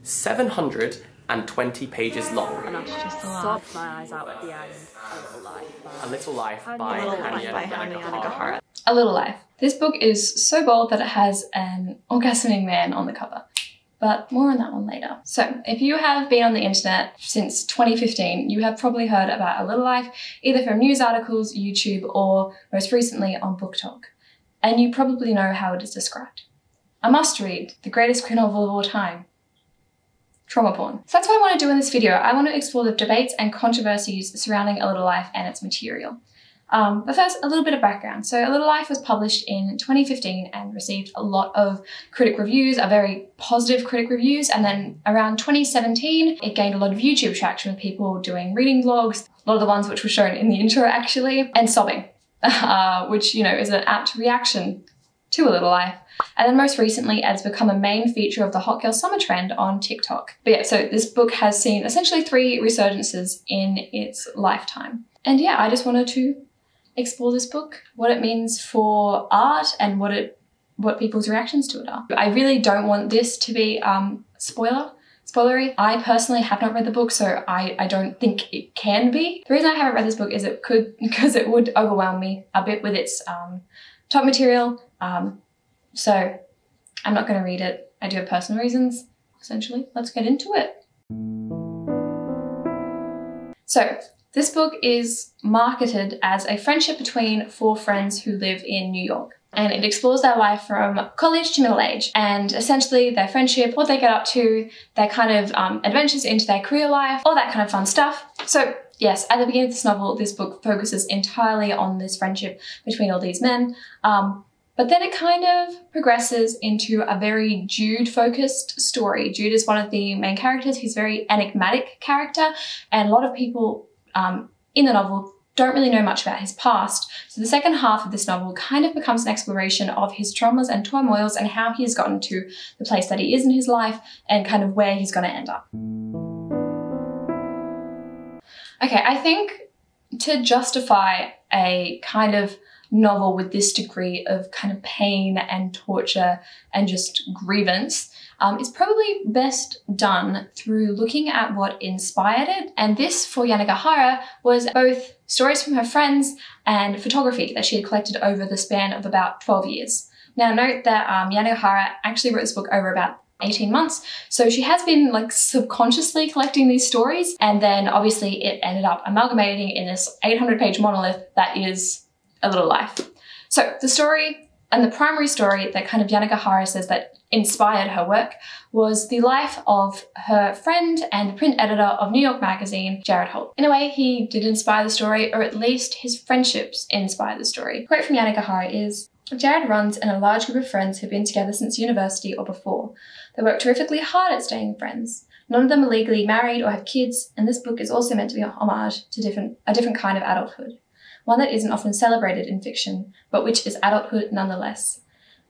720 pages long. And I just sobbed my eyes out at the end. A Little Life by HANYA YANIGAHARA. A Little Life. This book is so bold that it has an orgasming man on the cover. But more on that one later. So, if you have been on the internet since 2015, you have probably heard about A Little Life, either from news articles, YouTube, or most recently on Book Talk. And you probably know how it is described. A must-read, the greatest queer novel of all time. Trauma porn. So that's what I want to do in this video. I want to explore the debates and controversies surrounding A Little Life and its material. But first, a little bit of background. So A Little Life was published in 2015 and received a lot of critic reviews, very positive critic reviews. And then around 2017, it gained a lot of YouTube traction with people doing reading vlogs, a lot of the ones which were shown in the intro actually, and sobbing, which, you know, is an apt reaction to A Little Life. And then most recently, it's become a main feature of the hot girl summer trend on TikTok. But yeah, so this book has seen essentially 3 resurgences in its lifetime. And yeah, I just wanted to explore this book, what it means for art and what people's reactions to it are. I really don't want this to be spoilery. I personally have not read the book, so I don't think it can be. The reason I haven't read this book is because it would overwhelm me a bit with its top material. So I'm not going to read it. I do have personal reasons, essentially. Let's get into it. So this book is marketed as a friendship between 4 friends who live in New York. And it explores their life from college to middle age, and essentially their friendship, what they get up to, their kind of adventures into their career life, all that kind of fun stuff. So yes, at the beginning of this novel, this book focuses entirely on this friendship between all these men. But then it kind of progresses into a very Jude-focused story. Jude is one of the main characters. He's a very enigmatic character, and a lot of people in the novel don't really know much about his past. So the second half of this novel kind of becomes an exploration of his traumas and turmoils and how he has gotten to the place that he is in his life and kind of where he's going to end up. Okay, I think to justify a kind of novel with this degree of kind of pain and torture and just grievance is probably best done through looking at what inspired it. And this, for YANIGAHARA, was both stories from her friends and photography that she had collected over the span of about 12 years. Now note that YANIGAHARA actually wrote this book over about 18 months. So she has been like subconsciously collecting these stories, and then obviously it ended up amalgamating in this 800-page monolith that is A Little Life. So the story, and the primary story that kind of YANIGAHARA says that inspired her work, was the life of her friend and the print editor of New York Magazine, Jared Holt. In a way, he did inspire the story, or at least his friendships inspired the story. A quote from YANIGAHARA is, "Jared runs in a large group of friends who've been together since university or before. They work terrifically hard at staying friends. None of them are legally married or have kids, and this book is also meant to be a homage to a different kind of adulthood. One that isn't often celebrated in fiction, but which is adulthood nonetheless.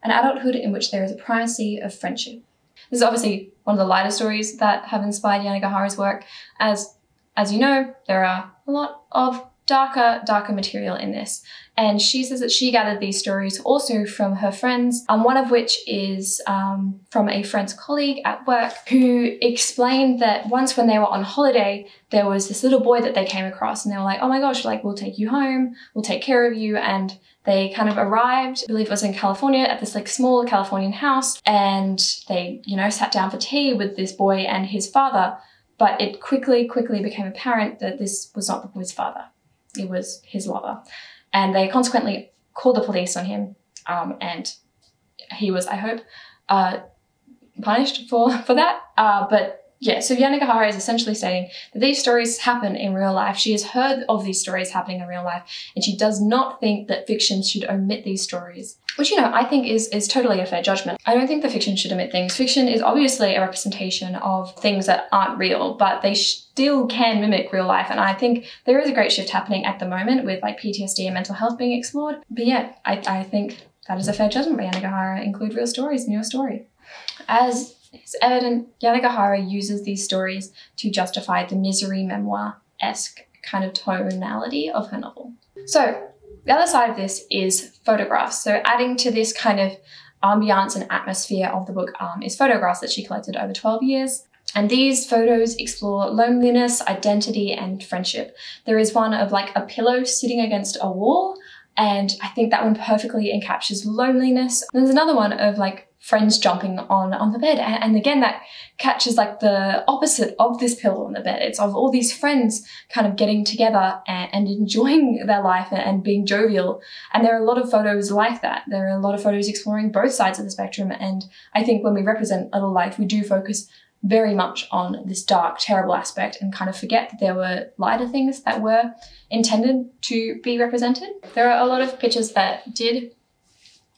An adulthood in which there is a primacy of friendship." This is obviously one of the lighter stories that have inspired YANIGAHARA's work. As you know, there are a lot of darker material in this. And she says that she gathered these stories also from her friends, one of which is from a friend's colleague at work who explained that once when they were on holiday, there was this little boy that they came across, and they were like, "Oh my gosh, like, we'll take you home, we'll take care of you." And they kind of arrived, I believe it was in California, at this like small Californian house, and they, you know, sat down for tea with this boy and his father. But it quickly became apparent that this was not the boy's father. It was his lover. And they consequently called the police on him, and he was, I hope, punished for that. But yeah, so YANIGAHARA is essentially saying that these stories happen in real life. She has heard of these stories happening in real life, and she does not think that fiction should omit these stories. Which, you know, I think is totally a fair judgment. I don't think that fiction should omit things. Fiction is obviously a representation of things that aren't real, but they still can mimic real life. And I think there is a great shift happening at the moment with like PTSD and mental health being explored. But yeah, I think that is a fair judgment by YANIGAHARA. Include real stories in your story. As is evident, YANIGAHARA uses these stories to justify the misery memoir-esque kind of tonality of her novel. So the other side of this is photographs. So adding to this kind of ambiance and atmosphere of the book is photographs that she collected over 12 years. And these photos explore loneliness, identity, and friendship. There is one of like a pillow sitting against a wall, and I think that one perfectly encaptures loneliness. And there's another one of like friends jumping on the bed. And again, that catches like the opposite of this pillow on the bed. It's of all these friends kind of getting together and enjoying their life and being jovial. And there are a lot of photos like that. There are a lot of photos exploring both sides of the spectrum. And I think when we represent Little Life, we do focus very much on this dark, terrible aspect and kind of forget that there were lighter things that were intended to be represented. There are a lot of pictures that did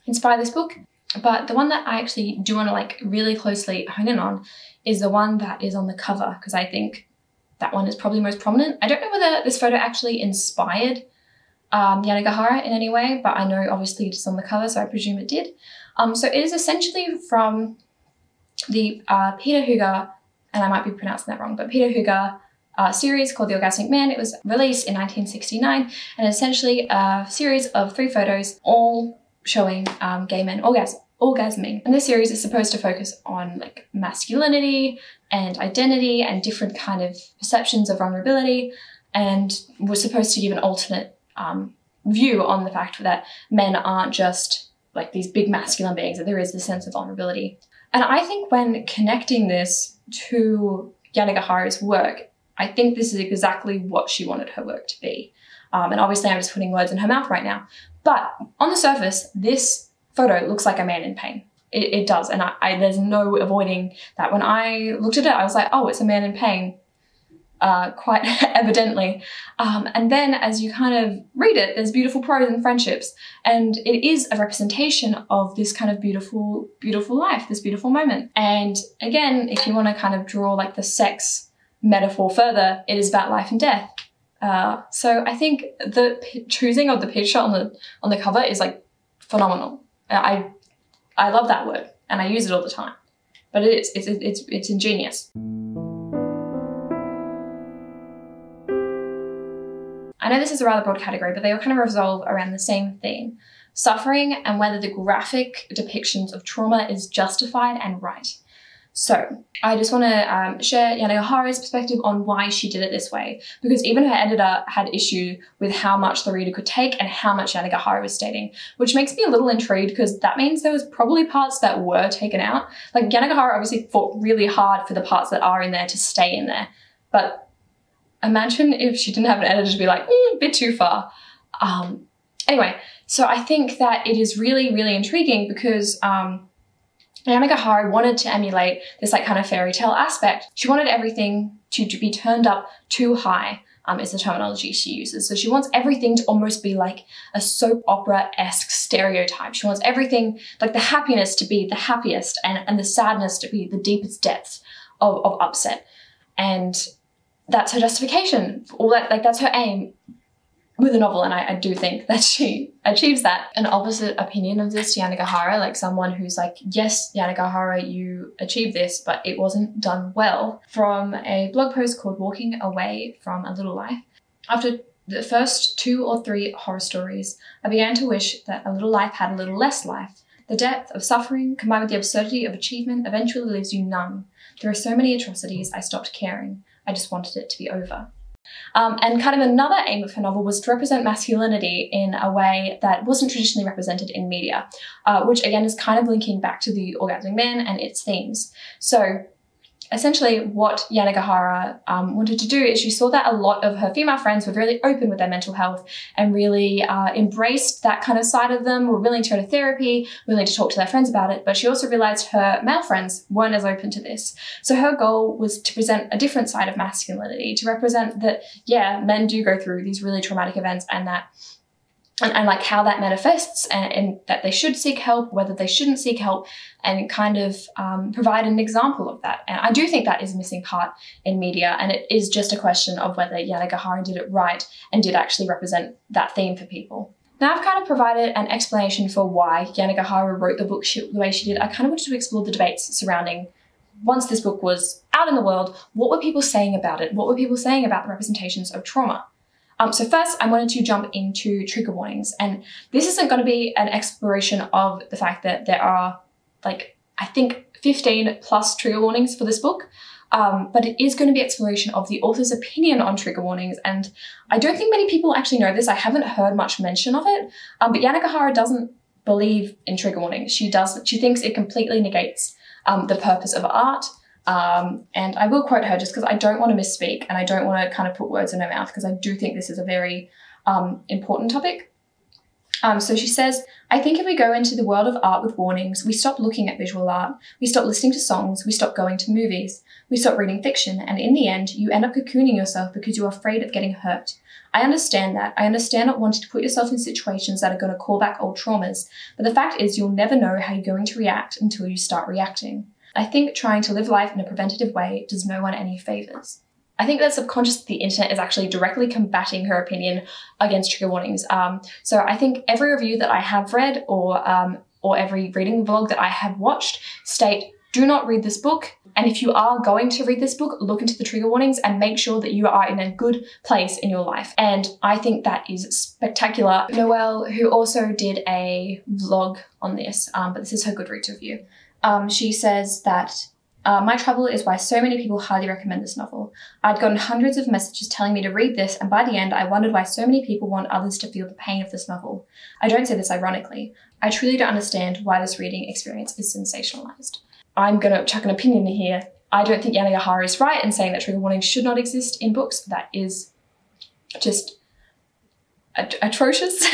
inspire this book, but the one that I actually do want to like really closely hone in on is the one that is on the cover, because I think that one is probably most prominent. I don't know whether this photo actually inspired YANIGAHARA in any way, but I know obviously it is on the cover, so I presume it did. So it is essentially from the Peter Huger, and I might be pronouncing that wrong, but Peter Huger series called The Orgasmic Man. It was released in 1969 and essentially a series of 3 photos all showing gay men orgasming. And this series is supposed to focus on like masculinity and identity and different kind of perceptions of vulnerability, and was supposed to give an alternate view on the fact that men aren't just like these big masculine beings, that there is this sense of vulnerability. And I think when connecting this to YANIGAHARA's work, I think this is exactly what she wanted her work to be. And obviously I'm just putting words in her mouth right now. But on the surface, this photo looks like a man in pain. It does, and there's no avoiding that. When I looked at it, I was like, oh, it's a man in pain, quite evidently. And then as you kind of read it, there's beautiful prose and friendships, and it is a representation of this kind of beautiful, beautiful life, this beautiful moment. And again, if you want to kind of draw like the sex metaphor further, it is about life and death. So I think the choosing of the picture on the cover is like phenomenal. I love that word and I use it all the time, but it's ingenious. I know this is a rather broad category, but they all kind of revolve around the same theme: suffering and whether the graphic depictions of trauma is justified and right. So I just want to share YANIGAHARA's perspective on why she did it this way, because even her editor had issue with how much the reader could take and how much YANIGAHARA was stating, which makes me a little intrigued because that means there was probably parts that were taken out. Like YANIGAHARA obviously fought really hard for the parts that are in there to stay in there, but imagine if she didn't have an editor to be like, a bit too far. Anyway, so I think that it is really, really intriguing because YANIGAHARA wanted to emulate this like kind of fairy tale aspect. She wanted everything to be turned up too high, is the terminology she uses. So she wants everything to almost be like a soap opera-esque stereotype. She wants everything, like the happiness to be the happiest and the sadness to be the deepest depths of upset. And that's her justification. All that, like that's her aim with a novel, and I do think that she achieves that. An opposite opinion of this to YANIGAHARA, like someone who's like, yes, YANIGAHARA, you achieved this, but it wasn't done well, from a blog post called Walking Away from a Little Life. After the first 2 or 3 horror stories, I began to wish that a little life had a little less life. The depth of suffering, combined with the absurdity of achievement, eventually leaves you numb. There are so many atrocities, I stopped caring. I just wanted it to be over. And kind of another aim of her novel was to represent masculinity in a way that wasn't traditionally represented in media, which again is kind of linking back to The Orgasmic Man and its themes. So essentially what YANIGAHARA wanted to do is she saw that a lot of her female friends were really open with their mental health and really embraced that kind of side of them, were willing to go to therapy, willing to talk to their friends about it, but she also realized her male friends weren't as open to this. So her goal was to present a different side of masculinity, to represent that, yeah, men do go through these really traumatic events and that and like how that manifests and that they should seek help, whether they shouldn't seek help, and kind of provide an example of that. And I do think that is a missing part in media, and it is just a question of whether YANIGAHARA did it right and did actually represent that theme for people. Now I've kind of provided an explanation for why YANIGAHARA wrote the book the way she did. I kind of wanted to explore the debates surrounding, once this book was out in the world, what were people saying about it? What were people saying about the representations of trauma? So first, I wanted to jump into trigger warnings, and this isn't going to be an exploration of the fact that there are, like, I think 15 plus trigger warnings for this book. but it is going to be exploration of the author's opinion on trigger warnings. And I don't think many people actually know this. I haven't heard much mention of it, but YANIGAHARA doesn't believe in trigger warnings. She thinks it completely negates the purpose of art. And I will quote her just because I don't want to misspeak and I don't want to kind of put words in her mouth, because I do think this is a very important topic. So she says, I think if we go into the world of art with warnings, we stop looking at visual art, we stop listening to songs, we stop going to movies, we stop reading fiction, and in the end, you end up cocooning yourself because you're afraid of getting hurt. I understand that. I understand not wanting to put yourself in situations that are going to call back old traumas, but the fact is you'll never know how you're going to react until you start reacting. I think trying to live life in a preventative way does no one any favours. I think that subconscious the internet is actually directly combating her opinion against trigger warnings. So I think every review that I have read or every reading vlog that I have watched state, do not read this book. And if you are going to read this book, look into the trigger warnings and make sure that you are in a good place in your life. And I think that is spectacular. Noelle, who also did a vlog on this, but this is her Goodreads review. She says that my trouble is why so many people highly recommend this novel. I'd gotten hundreds of messages telling me to read this, and by the end I wondered why so many people want others to feel the pain of this novel. I don't say this ironically. I truly don't understand why this reading experience is sensationalized. I'm going to chuck an opinion here. I don't think YANIGAHARA is right in saying that trigger warnings should not exist in books. That is just atrocious.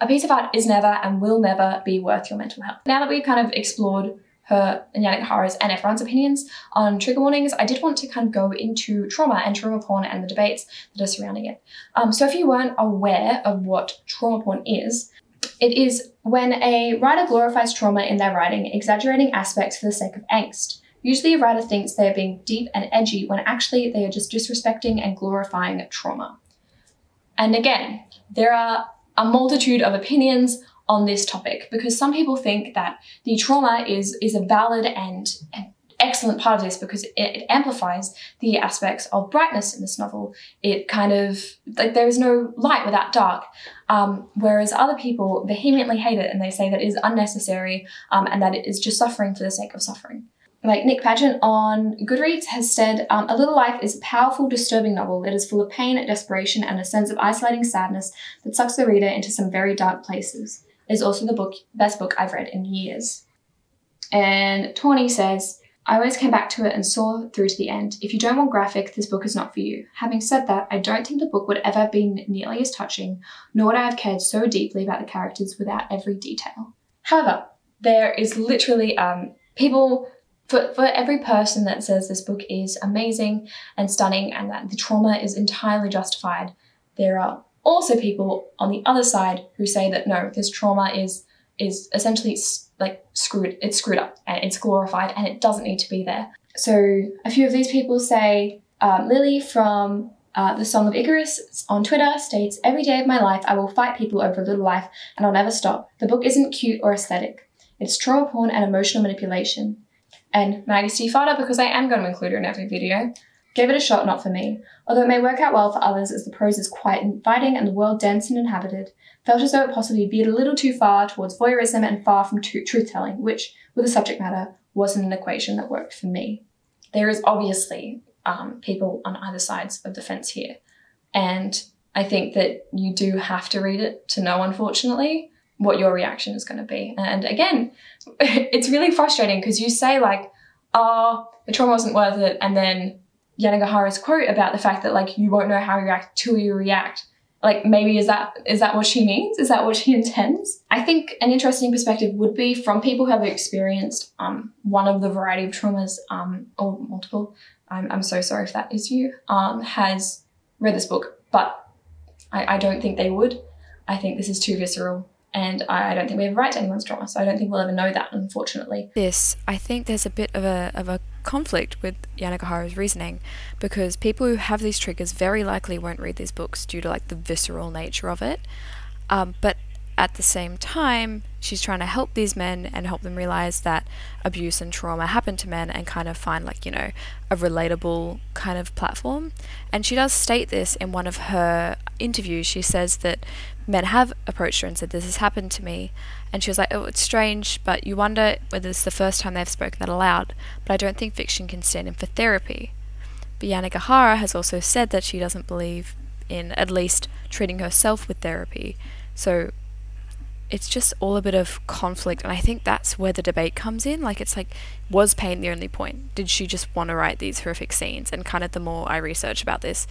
A piece of art is never and will never be worth your mental health. Now that we've kind of explored her and YANIGAHARA's and everyone's opinions on trigger warnings, I did want to kind of go into trauma and trauma porn and the debates that are surrounding it. So if you weren't aware of what trauma porn is, it is when a writer glorifies trauma in their writing, exaggerating aspects for the sake of angst. Usually a writer thinks they are being deep and edgy when actually they are just disrespecting and glorifying trauma. And again, there are a multitude of opinions on this topic, because some people think that the trauma is a valid and excellent part of this because it amplifies the aspects of brightness in this novel. It kind of, like, there is no light without dark, whereas other people vehemently hate it and they say that it is unnecessary and that it is just suffering for the sake of suffering. Like Nick Pageant on Goodreads has said, A Little Life is a powerful, disturbing novel. It is full of pain, desperation, and a sense of isolating sadness that sucks the reader into some very dark places. It is also the best book I've read in years. And Tawny says, I always came back to it and saw through to the end. If you don't want graphic, this book is not for you. Having said that, I don't think the book would ever be nearly as touching, nor would I have cared so deeply about the characters without every detail. However, there is literally people... For every person that says this book is amazing and stunning and that the trauma is entirely justified, there are also people on the other side who say that no, this trauma is essentially like screwed up and it's glorified and it doesn't need to be there. So a few of these people say, Lily from The Song of Icarus on Twitter states, every day of my life I will fight people over A Little Life and I'll never stop. The book isn't cute or aesthetic. It's trauma porn and emotional manipulation. And Maggie Stiefvater, because I am going to include her in every video, gave it a shot, not for me. Although it may work out well for others as the prose is quite inviting and the world dense and inhabited, felt as though it possibly veered a little too far towards voyeurism and far from truth-telling, which, with the subject matter, wasn't an equation that worked for me. There is obviously people on either sides of the fence here, and I think that you do have to read it to know, unfortunately, what your reaction is going to be. And again, it's really frustrating because you say like, oh, the trauma wasn't worth it, and then YANIGAHARA's quote about the fact that like you won't know how you react till you react. Like maybe is that what she means? Is that what she intends? I think an interesting perspective would be from people who have experienced one of the variety of traumas or multiple. I'm so sorry if that is you, has read this book, but I don't think they would. I think this is too visceral. And I don't think we have a right to anyone's trauma, so I don't think we'll ever know that, unfortunately. I think there's a bit of a conflict with YANIGAHARA's reasoning, because people who have these triggers very likely won't read these books due to like the visceral nature of it. But at the same time, she's trying to help these men and help them realize that abuse and trauma happen to men and kind of find, like, you know, a relatable kind of platform. And she does state this in one of her interviews. She says that men have approached her and said, this has happened to me. And she was like, oh, it's strange, but you wonder whether it's the first time they've spoken that aloud. But I don't think fiction can stand in for therapy. But YANIGAHARA has also said that she doesn't believe in at least treating herself with therapy. So it's just all a bit of conflict, and I think that's where the debate comes in. Like, it's like, was pain the only point? Did she just want to write these horrific scenes? And kind of the more I research about this,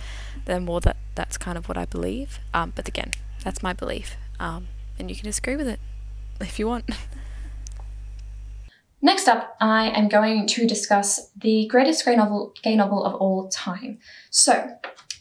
the more that's kind of what I believe. But again, that's my belief, and you can disagree with it if you want. Next up, I am going to discuss the greatest gay novel of all time. So,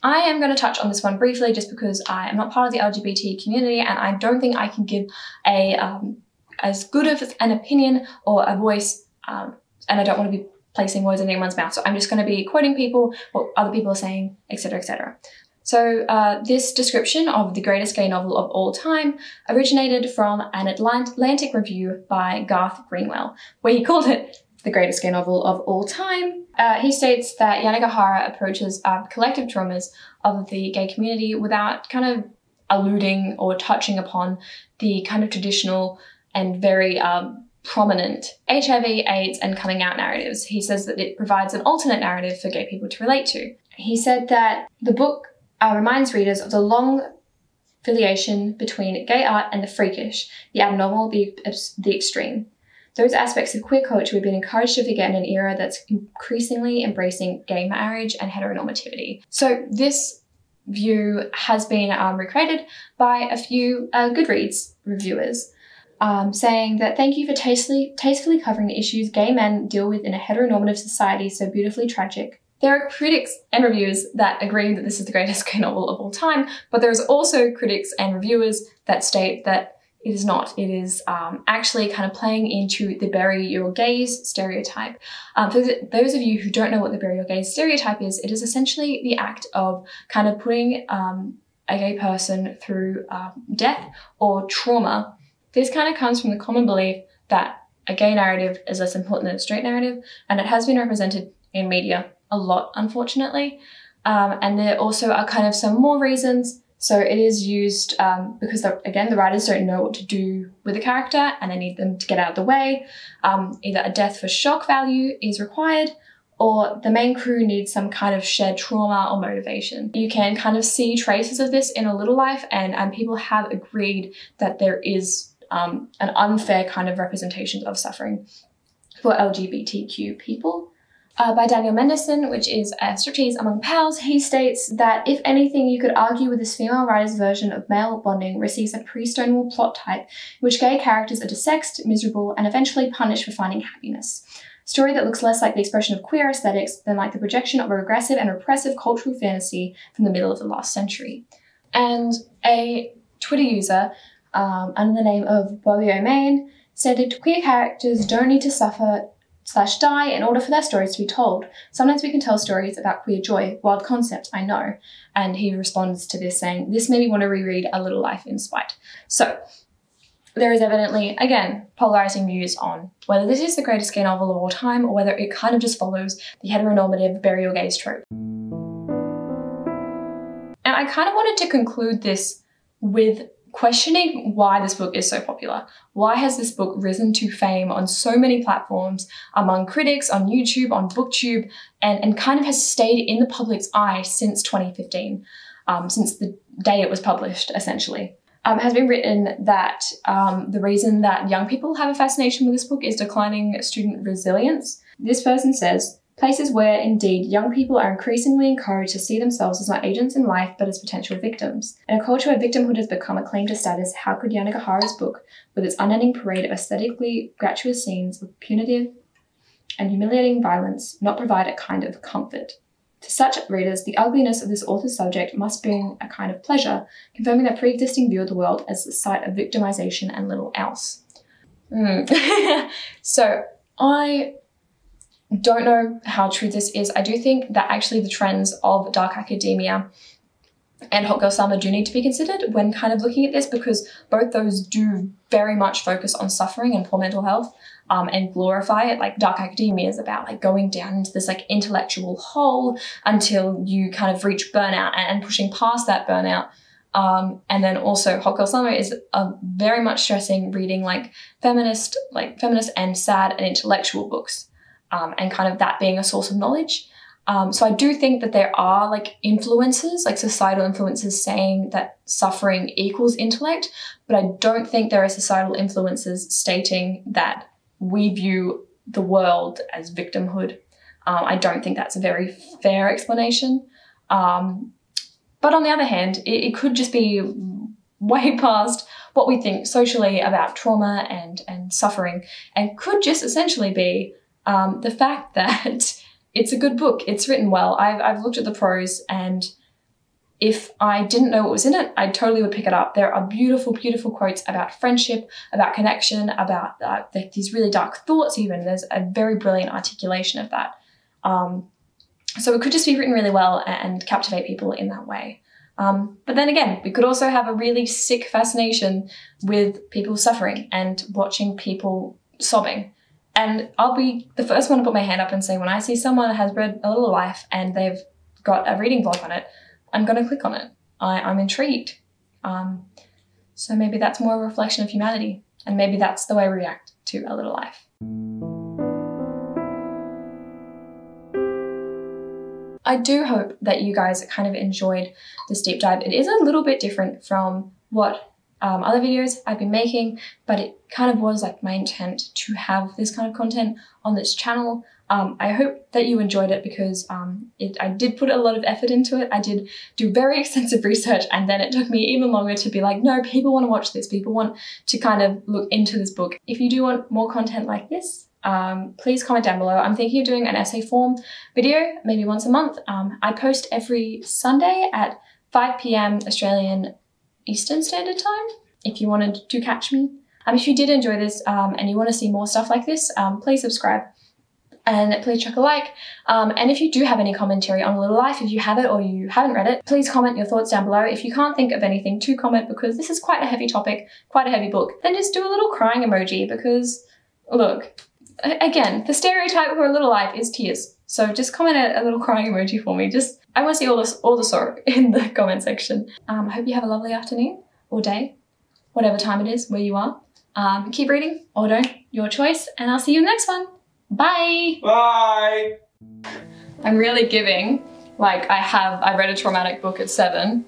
I am going to touch on this one briefly just because I am not part of the LGBT community and I don't think I can give as good of an opinion or a voice, and I don't want to be placing words in anyone's mouth. So I'm just going to be quoting people, what other people are saying, etc., etc. So this description of the greatest gay novel of all time originated from an Atlantic review by Garth Greenwell, where he called it the greatest gay novel of all time. He states that YANIGAHARA approaches collective traumas of the gay community without kind of alluding or touching upon the kind of traditional and very prominent HIV, AIDS, and coming out narratives. He says that it provides an alternate narrative for gay people to relate to. He said that the book reminds readers of the long affiliation between gay art and the freakish, the abnormal, the extreme. Those aspects of queer culture we've been encouraged to forget in an era that's increasingly embracing gay marriage and heteronormativity. So this view has been recreated by a few Goodreads reviewers, saying that thank you for tastefully covering the issues gay men deal with in a heteronormative society so beautifully tragic. There are critics and reviewers that agree that this is the greatest gay novel of all time, but there's also critics and reviewers that state that it is not. It is actually kind of playing into the bury your gays stereotype. For those of you who don't know what the bury your gays stereotype is, it is essentially the act of kind of putting a gay person through death or trauma. This kind of comes from the common belief that a gay narrative is less important than a straight narrative, and it has been represented in media a lot, unfortunately. And there also are kind of some more reasons. So it is used because, again, the writers don't know what to do with a character and they need them to get out of the way. Either a death for shock value is required, or the main crew needs some kind of shared trauma or motivation. You can kind of see traces of this in A Little Life, and people have agreed that there is an unfair kind of representation of suffering for LGBTQ people. By Daniel Mendelsohn, which is a striptease among pals, he states that if anything, you could argue with this female writer's version of male bonding receives a pre-Stonewall plot type in which gay characters are desexed, miserable, and eventually punished for finding happiness. A story that looks less like the expression of queer aesthetics than like the projection of a regressive and repressive cultural fantasy from the middle of the last century. And a Twitter user under the name of Bobby O'Main stated, queer characters don't need to suffer/die in order for their stories to be told. Sometimes we can tell stories about queer joy. Wild concept, I know. And he responds to this saying, this made me want to reread A Little Life in spite. So there is evidently, again, polarizing views on whether this is the greatest gay novel of all time or whether it kind of just follows the heteronormative bury your gays trope. And I kind of wanted to conclude this with questioning why this book is so popular. Why has this book risen to fame on so many platforms, among critics, on YouTube, on BookTube, and kind of has stayed in the public's eye since 2015, since the day it was published, essentially. It has been written that the reason that young people have a fascination with this book is declining student resilience. This person says, places where, indeed, young people are increasingly encouraged to see themselves as not agents in life, but as potential victims. In a culture where victimhood has become a claim to status, how could YANIGAHARA's book, with its unending parade of aesthetically gratuitous scenes of punitive and humiliating violence, not provide a kind of comfort? To such readers, the ugliness of this author's subject must bring a kind of pleasure, confirming their pre-existing view of the world as the site of victimization and little else. So, I don't know how true this is. I do think that actually the trends of dark academia and Hot Girl Summer do need to be considered when kind of looking at this, because both those do very much focus on suffering and poor mental health, and glorify it. Like Dark Academia is about like going down into this like intellectual hole until you kind of reach burnout and pushing past that burnout. And then also Hot Girl Summer is very much stressing reading like feminist and sad and intellectual books, and kind of that being a source of knowledge. So I do think that there are like influences, like societal influences saying that suffering equals intellect, but I don't think there are societal influences stating that we view the world as victimhood. I don't think that's a very fair explanation. But on the other hand, it could just be way past what we think socially about trauma and suffering, and could just essentially be the fact that it's a good book. It's written well. I've looked at the prose, and if I didn't know what was in it, I totally would pick it up. There are beautiful, beautiful quotes about friendship, about connection, about these really dark thoughts even. There's a very brilliant articulation of that. So it could just be written really well and captivate people in that way. But then again, we could also have a really sick fascination with people suffering and watching people sobbing. And I'll be the first one to put my hand up and say, when I see someone has read A Little Life and they've got a reading vlog on it, I'm going to click on it. I'm intrigued. So maybe that's more a reflection of humanity, and maybe that's the way we react to A Little Life. I do hope that you guys kind of enjoyed this deep dive. It is a little bit different from what other videos I've been making, but it kind of was like my intent to have this kind of content on this channel. I hope that you enjoyed it, because I did put a lot of effort into it. I did do very extensive research, and then it took me even longer to be like, no, people want to watch this. People want to kind of look into this book. If you do want more content like this, please comment down below. I'm thinking of doing an essay form video, maybe once a month. I post every Sunday at 5 p.m. Australian Eastern Standard Time, if you wanted to catch me. If you did enjoy this and you want to see more stuff like this, please subscribe and please chuck a like. And if you do have any commentary on A Little Life, if you have it or you haven't read it, please comment your thoughts down below. If you can't think of anything to comment, because this is quite a heavy topic, quite a heavy book, then just do a little crying emoji, because look, again, the stereotype for A Little Life is tears. So just comment a little crying emoji for me. I want to see all the sorrow in the comment section. I hope you have a lovely afternoon or day, whatever time it is where you are. Keep reading or don't, your choice, and I'll see you in the next one. Bye! Bye! I'm really giving, like I read a traumatic book at 7,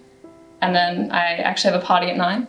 and then I actually have a party at 9.